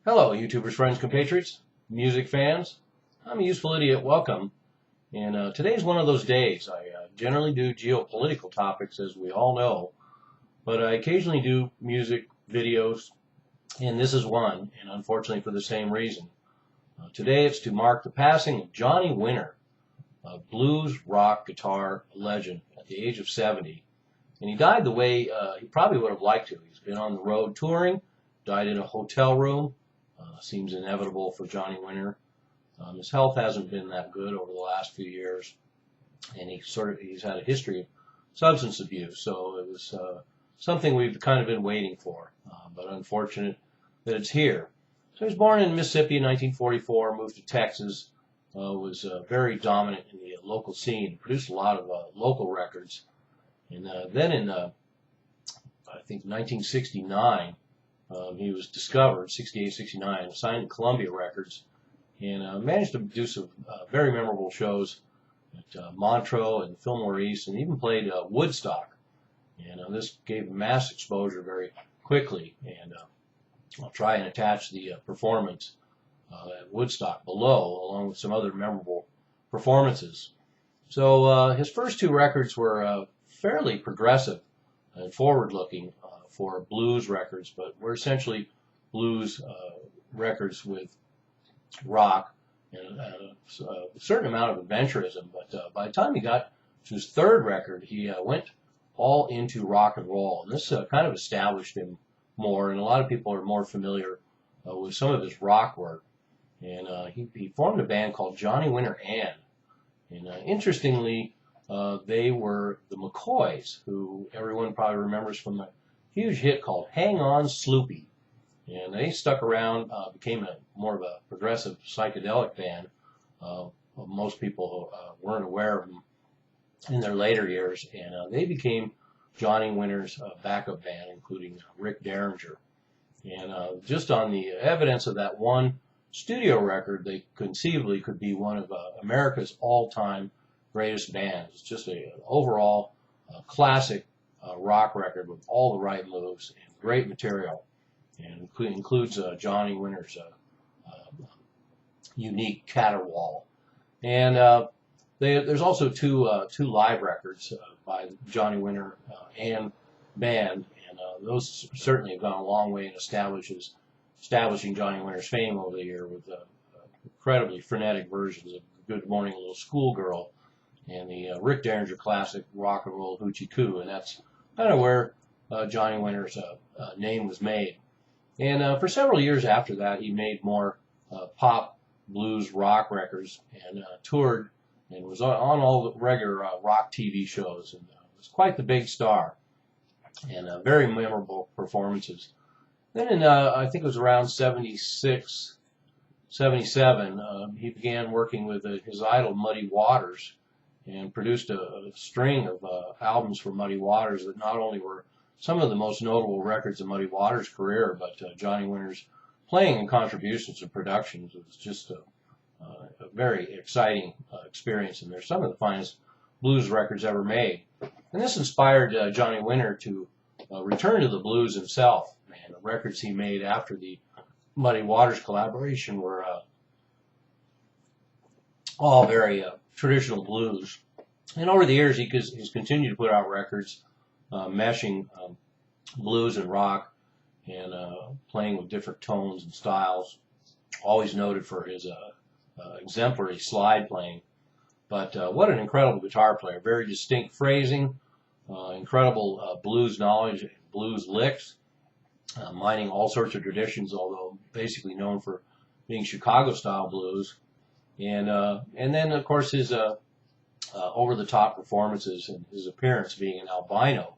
Hello, YouTubers, friends, compatriots, music fans. I'm a useful idiot. Welcome. And today's one of those days. I generally do geopolitical topics, as we all know, but I occasionally do music videos, and this is one, and unfortunately for the same reason. Today it's to mark the passing of Johnny Winter, a blues rock guitar legend at the age of 70. And he died the way he probably would have liked to. He's been on the road touring, died in a hotel room. Seems inevitable for Johnny Winter. His health hasn't been that good over the last few years, and he's had a history of substance abuse. So it was something we've kind of been waiting for, but unfortunate that it's here. So he was born in Mississippi in 1944, moved to Texas, was very dominant in the local scene, produced a lot of local records, and then in I think 1969. He was discovered, 68, 69, signed to Columbia Records, and managed to do some very memorable shows at Montreux and Fillmore East, and even played Woodstock. And this gave him mass exposure very quickly. And I'll try and attach the performance at Woodstock below, along with some other memorable performances. So his first two records were fairly progressive and forward-looking for blues records, but were essentially blues records with rock and a certain amount of adventurism. But by the time he got to his third record, he went all into rock and roll, and this kind of established him more. And a lot of people are more familiar with some of his rock work. And he formed a band called Johnny Winter and interestingly, they were the McCoys, who everyone probably remembers from the huge hit called Hang On Sloopy. And they stuck around, became more of a progressive psychedelic band. Most people weren't aware of them in their later years, and they became Johnny Winter's backup band, including Rick Derringer. And just on the evidence of that one studio record, they conceivably could be one of America's all-time greatest bands. It's just an overall classic rock record with all the right moves and great material, and includes Johnny Winter's unique caterwaul. And there's also two live records by Johnny Winter and band, and those certainly have gone a long way in establishing Johnny Winter's fame over the year with incredibly frenetic versions of Good Morning Little Schoolgirl and the Rick Derringer classic Rock and Roll Hoochie Coo, and that's kind of where Johnny Winter's name was made. And for several years after that, he made more pop, blues, rock records, and toured and was on all the regular rock TV shows, and was quite the big star, and very memorable performances. Then in, I think it was around 76, 77, he began working with his idol Muddy Waters, and produced a string of albums for Muddy Waters that not only were some of the most notable records of Muddy Waters' career, but Johnny Winter's playing and contributions and productions. It was just a very exciting experience, and they're some of the finest blues records ever made. And this inspired Johnny Winter to return to the blues himself. And the records he made after the Muddy Waters collaboration were all very traditional blues. And over the years, he's continued to put out records meshing blues and rock, and playing with different tones and styles. Always noted for his exemplary slide playing. But what an incredible guitar player. Very distinct phrasing, incredible blues knowledge, blues licks, mining all sorts of traditions, although basically known for being Chicago-style blues. And then, of course, his over-the-top performances and his appearance being an albino,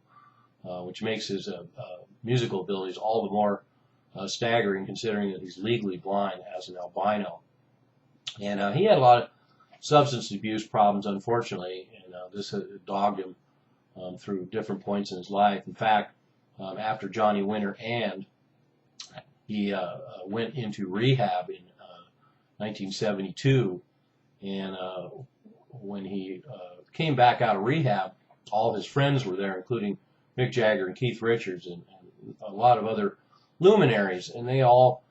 which makes his musical abilities all the more staggering, considering that he's legally blind as an albino. And he had a lot of substance abuse problems, unfortunately, and this dogged him through different points in his life. In fact, after Johnny Winter he went into rehab in 1972, and when he came back out of rehab, all his friends were there, including Mick Jagger and Keith Richards and a lot of other luminaries, and they all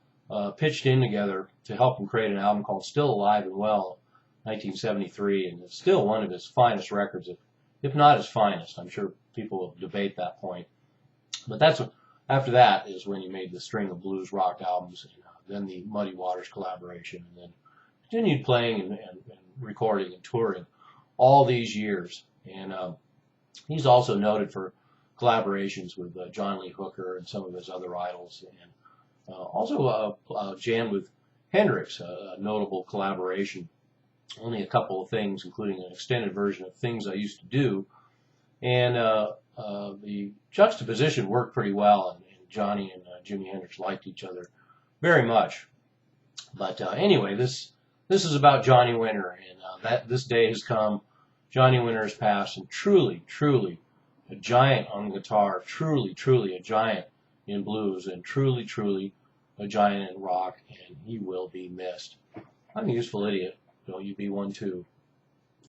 pitched in together to help him create an album called Still Alive and Well, 1973, and it's still one of his finest records, if not his finest. I'm sure people will debate that point. But after that is when he made the string of blues rock albums, and then the Muddy Waters collaboration, and then continued playing and recording and touring all these years. And he's also noted for collaborations with John Lee Hooker and some of his other idols, and also jammed with Hendrix, a notable collaboration. Only a couple of things, including an extended version of Things I Used to Do. And the juxtaposition worked pretty well, and Johnny and Jimi Hendrix liked each other very much. But anyway, this is about Johnny Winter, and that this day has come. Johnny Winter has passed, and truly, truly a giant on guitar, truly, truly a giant in blues, and truly, truly a giant in rock, and he will be missed. I'm a useful idiot. Don't you be one too.